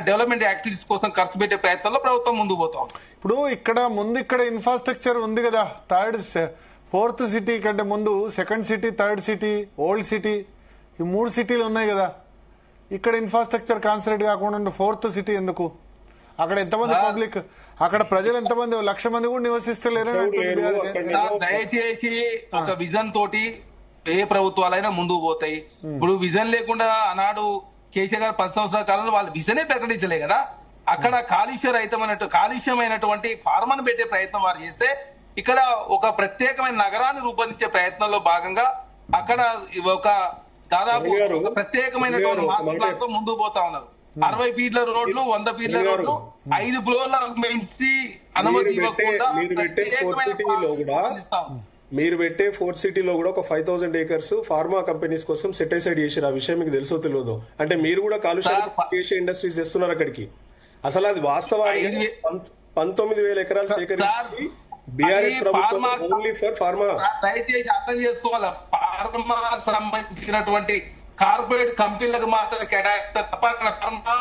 Development activities కోసం ఖర్చు పెట్టే ప్రయత్నంలో ప్రభుత్వం ముందుకు పోతాం. ఇప్పుడు ఇక్కడ ఇన్ఫ్రాస్ట్రక్చర్ ఉంది కదా, ఫోర్త్ సిటీ కంటే ముందు second city, third city, old city, ఈ 3 సిటీలు ఉన్నాయి కదా. ఇక్కడ ఇన్ఫ్రాస్ట్రక్చర్ కాన్సన్ట్రేట్ కాకుండా ఫోర్త్ సిటీ ఎందుకు? అక్కడ ఎంతమంది పబ్లిక్, అక్కడ ప్రజలు ఎంతమంది, 1,00,000 మంది కూడా నివసిస్తలేరు. దయచేసి ఒక విజన్ తోటి ఏ ప్రభుత్వాలైనా ముందుకు పోతాయి. ఇప్పుడు విజన్ లేకుండా ఆనాడు కేసీఆర్ గారు 10 సంవత్సరాల కాలంలో వాళ్ళు విజనే ప్రకటించలే కదా. అక్కడ కాలుష్యమైనటువంటి ఫార్మాను పెట్టే ప్రయత్నం వారు చేస్తే, ఇక్కడ ఒక ప్రత్యేకమైన నగరాన్ని రూపొందించే ప్రయత్నంలో భాగంగా అక్కడ ఒక దాదాపు ఒక ప్రత్యేకమైనటువంటి మార్పులతో ముందుకు పోతా ఉన్నారు. 60 ఫీట్ల రోడ్లు, 100 ఫీట్ల రోడ్లు, 5 ఫ్లోర్ల మించి అనుమతి ఇవ్వకుండా మీరు పెట్టే ఫోర్త్ సిటీలో కూడా ఒక 5,000 acres ఫార్మా కంపెనీస్ కోసం సెట్ అసైడ్ చేసారు. ఆ విషయం మీకు తెలుసో తెలియదు? అంటే మీరు కూడా కాలుష్య ఇండస్ట్రీస్ చేస్తున్నారు అక్కడికి. అసలు అది వాస్తవానికి 19,000 ఎకరాలు సేకరించి బీఆర్ఎస్ ప్రభుత్వం ఓన్లీ ఫర్ ఫార్మా. దయచేసి అర్థం చేసుకోవాలి, ఫార్మా సంబంధించినటువంటి కార్పొరేట్ కంపెనీలకు మాత్రం కేటాయిస్తారు తప్ప అక్కడ ఫార్మా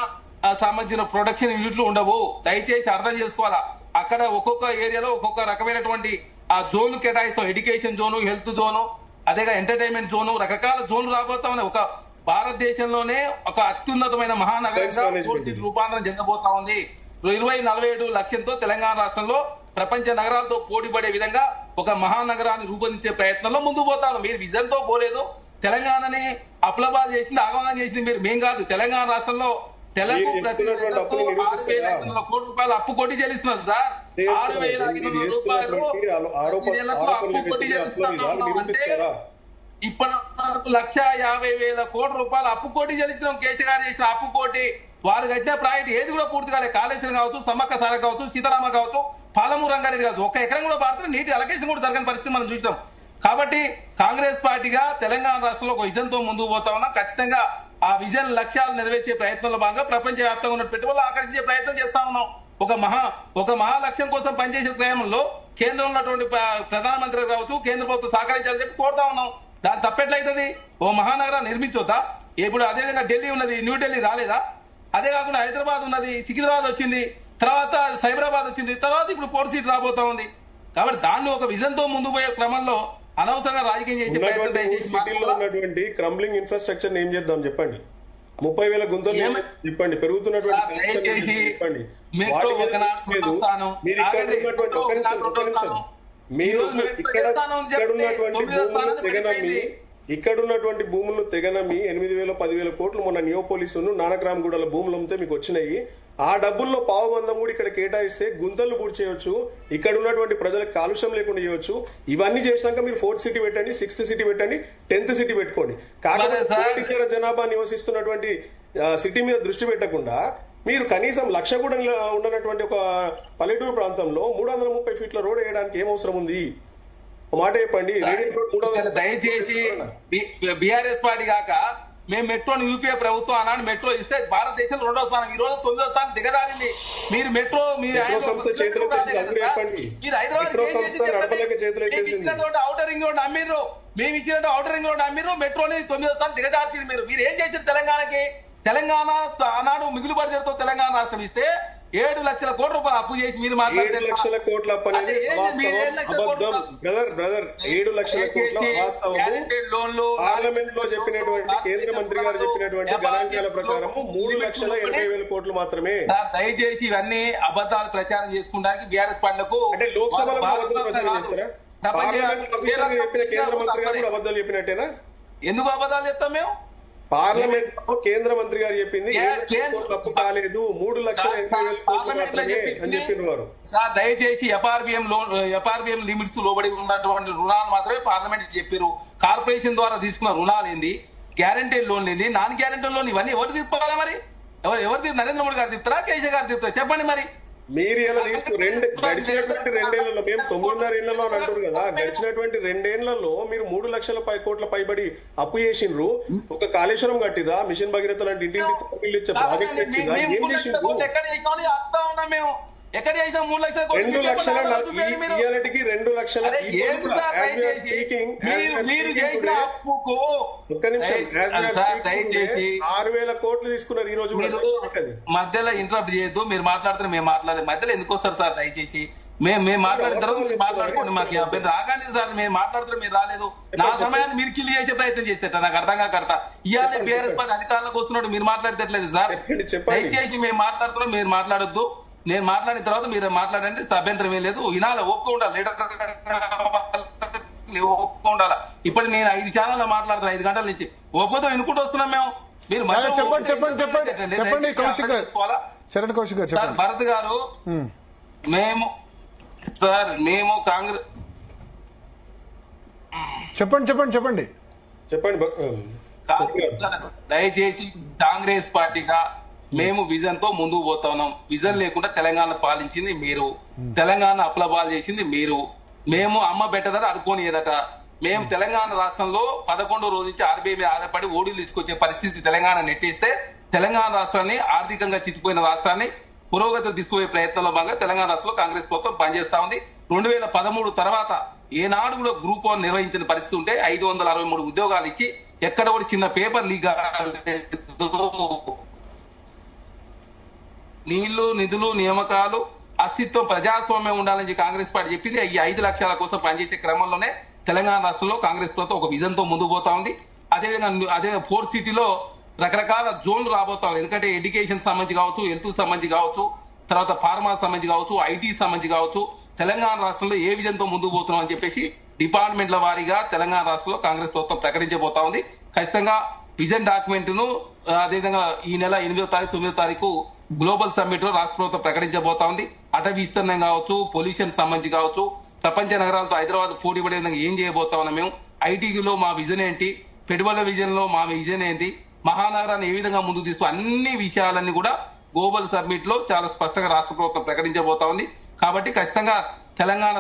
సంబంధించిన ప్రొడక్షన్ యూనిట్లు ఉండవు. దయచేసి అర్థం చేసుకోవాలా. అక్కడ ఒక్కొక్క ఏరియాలో ఒక్కొక్క రకమైనటువంటి ఆ జోన్లు కేటాయిస్తాం. ఎడ్యుకేషన్ జోను, హెల్త్ జోను, అదేగా ఎంటర్టైన్మెంట్ జోను, రకరకాల జోన్లు రాబోతా ఉన్నాయి. ఒక భారతదేశంలోనే ఒక అత్యున్నతమైన మహానగరంగా రూపాంతరం చెందబోతా ఉంది. 2047 లక్ష్యంతో తెలంగాణ రాష్ట్రంలో ప్రపంచ నగరాలతో పోటీపడే విధంగా ఒక మహానగరాన్ని రూపొందించే ప్రయత్నంలో ముందుకు పోతాను. మీరు విజన్ తో పోలేదు. తెలంగాణని అప్లబాద్ చేసింది, ఆగమనం చేసింది మేం కాదు. తెలంగాణ రాష్ట్రంలో తెలంగాణ ప్రతి 6,500 కోట్ల రూపాయలు అప్పు కొట్టి చెల్లిస్తున్నారు సార్. 6,500 రూపాయలు అప్పు కొట్టి చెల్లిస్తున్నాం అంటే ఇప్పటి 1,50,000 కోట్ల రూపాయలు అప్పు కోటి చెల్లిస్తున్నాం. కేసీఆర్ చేసిన అప్పు కోటి, వారు కట్టిన ప్రాజెక్ట్ ఏది కూడా పూర్తి కాలేదు. కాళేశ్వరం కావచ్చు, సమ్మక్క సార కావచ్చు, సీతారామ కావచ్చు, పాలమూరు రంగారెడ్డి కావచ్చు, ఒక్క ఎకరం కూడా భారత నీటి అలకేషన్ కూడా జరగని పరిస్థితి మనం చూసినాం. కాబట్టి కాంగ్రెస్ పార్టీగా తెలంగాణ రాష్ట్రంలో ఒక విజన్ తో ముందుకు పోతా ఉన్నాం. ఖచ్చితంగా ఆ విజన్ లక్ష్యాలు నెరవేర్చే ప్రయత్నంలో భాగంగా ప్రపంచ వ్యాప్తంగా ఉన్న పెట్టుబడులు ఆకర్షించే ప్రయత్నం చేస్తా ఉన్నాం. ఒక మహా లక్ష్యం కోసం పనిచేసే క్రమంలో కేంద్రంలో ఉన్నటువంటి ప్రధానమంత్రి కావచ్చు, కేంద్ర ప్రభుత్వం సహకరించాలని చెప్పి కోరుతా ఉన్నాం. దాని తప్పెట్లయితుంది? ఓ మహానగరాన్ని నిర్మించొద్దా? ఇప్పుడు అదేవిధంగా ఢిల్లీ ఉన్నది, న్యూఢిల్లీ రాలేదా? అదే కాకుండా హైదరాబాద్ ఉన్నది, సికింద్రాబాద్ వచ్చింది, తర్వాత సైబరాబాద్ వచ్చింది, తర్వాత ఇప్పుడు పోర్ట్ సీట్ రాబోతా ఉంది. కాబట్టి దాన్ని ఒక విజన్ తో ముందు పోయే క్రమంలో అనవసరంగా రాజకీయం చేసే ఉన్నటువంటి క్రంబ్లింగ్ ఇన్ఫ్రాస్ట్రక్చర్ ఏం చేద్దాం చెప్పండి. 30,000 గుంతలు చెప్పండి, పెరుగుతున్నటువంటి ఇక్కడున్నటువంటి భూములను తెగనమి 8,000 10,000 కోట్లు మొన్న నియోపోలిస్ నానక్రామ్ గూడల భూములు అమ్మితే మీకు వచ్చినాయి. ఆ డబ్బుల్లో పావుబంధం కూడా ఇక్కడ కేటాయిస్తే గుంతలు పూర్తి చేయొచ్చు, ఇక్కడ ఉన్నటువంటి ప్రజలకు కాలుష్యం లేకుండా చేయొచ్చు. ఇవన్నీ చేసినాక మీరు 4th సిటీ పెట్టండి, 6th సిటీ పెట్టండి, 10th సిటీ పెట్టుకోండి. కాకపోతే జనాభా నివసిస్తున్నటువంటి సిటీ మీద దృష్టి పెట్టకుండా మీరు కనీసం 1,00,000 కూడా ఉన్నటువంటి ఒక పల్లెటూరు ప్రాంతంలో 330 ఫీట్ల రోడ్ వేయడానికి ఏం అవసరం ఉంది? మాట చెప్పండి. దయచేసి బీఆర్ఎస్ పార్టీ కాక మేము మెట్రోని యూపీఏ ప్రభుత్వం అన్నాడు మెట్రో ఇస్తే భారతదేశంలో 2వ స్థానం, ఈ రోజు 9వ స్థానం దిగదారింది. మీరు మెట్రో ఔటర్ రింగ్ రోడ్ అమ్మిర్రు, మేము ఇచ్చినట్టు ఔటర్ రింగ్ రోడ్ అమ్మిర్రు, మెట్రోని 9వ స్థానం దిగజార్చారు. మీరు ఏం చేశారు తెలంగాణకి? తెలంగాణ ఆనాడు మిగులు బడ్జెట్ తో తెలంగాణ రాష్ట్రం ఇస్తే 7 లక్షల కోట్ల రూపాయలు అప్పు చేసి మీరు 7 లక్షల కోట్ల అప్పు అనేది బ్రదర్ 7 లక్షల కోట్ల పార్లమెంట్ లో చెప్పినటువంటి కేంద్ర మంత్రి గారు చెప్పినటువంటి గణాంకాల ప్రకారం 3,80,000 కోట్లు మాత్రమే. దయచేసి ఇవన్నీ అబద్ధాలు ప్రచారం చేసుకోవడానికి బీఆర్ఎస్ పార్టీలకు అంటే లోక్సభలో ప్రచారం చేస్తారా? పార్లమెంట్ చెప్పిన కేంద్ర మంత్రి గారు కూడా అబద్ధాలు చెప్పినట్టేనా? ఎందుకు అబద్ధాలు చెప్తాం మేము? పార్లమెంట్ లో కేంద్ర మంత్రి గారు చెప్పింది తప్పు కాలేదు, 3,80,000 కోట్లు మాత్రమే అని చెప్పినారు. దయచేసి ఎఫ్ఆర్బిఎం లిమిట్స్ లోబడి ఉన్నటువంటి రుణాలు మాత్రమే పార్లమెంట్ చెప్పారు. కార్పొరేషన్ ద్వారా తీసుకున్న రుణాలు ఏంది, గ్యారంటీడ్ లోన్ ఏంది, నాన్ గ్యారంటీడ్ లోన్, ఇవన్నీ ఎవరు తీర్పాలి? మరి ఎవరు నరేంద్ర మోడీ గారు తీర్తారా, కేసీఆర్ గారు తీర్తారా? చెప్పండి. మరి మీరు ఇలా గడిచినటువంటి 2 ఏళ్లలో మేము 9.5 ఏళ్లలో అని అంటారు కదా, గడిచినటువంటి 2 ఏళ్లలో మీరు 3 లక్షల కోట్ల పైబడి అప్పు చేసిండ్రు. ఒక కాళేశ్వరం కట్టిదా, మిషన్ భగీరథ లాంటి ఇంటింటి ప్రాజెక్ట్ వచ్చిందా? ఏం చేసిండ్రు? ఎక్కడ చేసినా 3 లక్షల కోట్లు 2 లక్షల చూపించండి మీరు. ఇయాలటికి 2 లక్షల అరే ఏంది సార్ దయచేసి మీరు చేసిన అప్పుకు ఒక్క నిమిషం సార్ దయచేసి 6,000 కోట్లు తీసుకున్నారు ఈ రోజు మీరు మధ్యలో ఇంటరప్ట్ చేయొద్దు. మీరు మాట్లాడుతున్న మేము మాట్లాడలేదు. మధ్యలో ఎందుకు వస్తారు సార్ దయచేసి? మేము మాట్లాడిన తర్వాత మీరు మాట్లాడుకోండి. మాకు అభ్యంతరం రాగానే సార్ మేము మాట్లాడుతున్నా మీరు రాలేదు. నా సమయాన్ని మీరు కిల్లి చేసే ప్రయత్నం చేస్తే నాకు అర్థం కాకడతా ఇవాళ బీఆర్ఎస్ పార్టీ అధికారంలోకి వస్తున్నాడు మీరు మాట్లాడేట్లేదు సార్. దయచేసి మేము మాట్లాడుతున్నాం మీరు మాట్లాడొద్దు. నేను మాట్లాడిన తర్వాత మీరు మాట్లాడండి. అభ్యంతరం ఏం లేదు. వినాలి ఒప్పుకో ఉండాలి. ఒప్పుకో ఉండాలి. ఇప్పుడు నేను 5 ఛానల్ మాట్లాడుతున్నా 5 గంటల నుంచి ఒప్పుతో వినుకుంటూ వస్తున్నాం మేము. మీరు చెప్పండి కౌశిక్ గారు. చరణ్ కౌశిక్ గారు సార్ భరత్ గారు మేము కాంగ్రెస్ చెప్పండి దయచేసి కాంగ్రెస్ పార్టీగా మేము విజన్ తో ముందుకు పోతున్నాం. విజన్ లేకుండా తెలంగాణ పాలించింది మీరు, తెలంగాణ అప్లబాల్ చేసింది మీరు. మేము అమ్మ పెట్టదట అనుకోని ఏదట. మేము తెలంగాణ రాష్ట్రంలో 11వ రోజు నుంచి ఆర్బీఐ మీద ఆధారపడి ఓడీలు తీసుకొచ్చే పరిస్థితి తెలంగాణ నెట్టేస్తే తెలంగాణ రాష్ట్రాన్ని ఆర్థికంగా చితిపోయిన రాష్ట్రాన్ని పురోగతిలో తీసుకుపోయే ప్రయత్నంలో భాగంగా తెలంగాణ రాష్ట్రంలో కాంగ్రెస్ ప్రభుత్వం పనిచేస్తా ఉంది. 2013 తర్వాత ఏనాడు కూడా గ్రూప్ 1 నిర్వహించిన పరిస్థితి ఉంటే 563 ఉద్యోగాలు ఇచ్చి ఎక్కడ కూడా చిన్న పేపర్ లీక్ నీళ్లు నిధులు నియామకాలు అస్తిత్వం ప్రజాస్వామ్యం ఉండాలని కాంగ్రెస్ పార్టీ చెప్పింది. ఈ 5 లక్షల కోసం పనిచేసే క్రమంలోనే తెలంగాణ రాష్ట్రంలో కాంగ్రెస్ ప్రభుత్వం ఒక విజన్ తో ముందుకు పోతా ఉంది. అదేవిధంగా 4th సిటీలో రకరకాల జోన్లు రాబోతా ఉంది. ఎందుకంటే ఎడ్యుకేషన్ సంబంధించి కావచ్చు, హెల్త్ సంబంధించి కావచ్చు, తర్వాత ఫార్మా సంబంధించి కావచ్చు, ఐటీ సంబంధించి కావచ్చు, తెలంగాణ రాష్ట్రంలో ఏ విజన్ తో ముందుకు పోతున్నాం అని చెప్పేసి డిపార్ట్మెంట్ల వారీగా తెలంగాణ రాష్ట్రంలో కాంగ్రెస్ ప్రభుత్వం ప్రకటించబోతా ఉంది. ఖచ్చితంగా విజన్ డాక్యుమెంట్ ను అదేవిధంగా ఈ నెల 8వ తారీఖు 9వ తారీఖు గ్లోబల్ సమ్మిట్ లో రాష్ట్ర ప్రభుత్వం ప్రకటించబోతా ఉంది. అటవీ విస్తీర్ణం కావచ్చు, పొల్యూషన్ సంబంధించి కావచ్చు, ప్రపంచ నగరాలతో హైదరాబాద్ పోటీ పడే విధంగా ఏం చేయబోతా ఉన్నాం మేము, ఐటీలో మా విజన్ ఏంటి, పెట్టుబడుల విజన్ లో మా విజన్ ఏంటి, మహానగరాన్ని ఏ విధంగా ముందుకు తీసుకు అన్ని విషయాలన్నీ కూడా గ్లోబల్ సబ్మిట్ లో చాలా స్పష్టంగా రాష్ట్ర ప్రభుత్వం ప్రకటించబోతా ఉంది. కాబట్టి ఖచ్చితంగా తెలంగాణ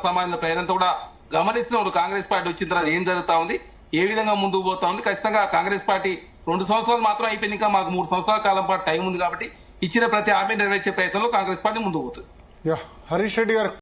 సమాజంలో ప్రజలంతా కూడా గమనిస్తున్నారు కాంగ్రెస్ పార్టీ వచ్చిన తర్వాత ఏం జరుగుతా ఉంది, ఏ విధంగా ముందుకు పోతా ఉంది. ఖచ్చితంగా కాంగ్రెస్ పార్టీ 2 సంవత్సరాలు మాత్రం అయిపోయింది. ఇంకా మాకు 3 సంవత్సరాల కాలం పాటు టైం ఉంది. కాబట్టి ఇచ్చిన ప్రతి హామీ నెరవేర్చే ప్రయత్నంలో కాంగ్రెస్ పార్టీ ముందుకు పోతుంది. హరీష్ రెడ్డి గారు.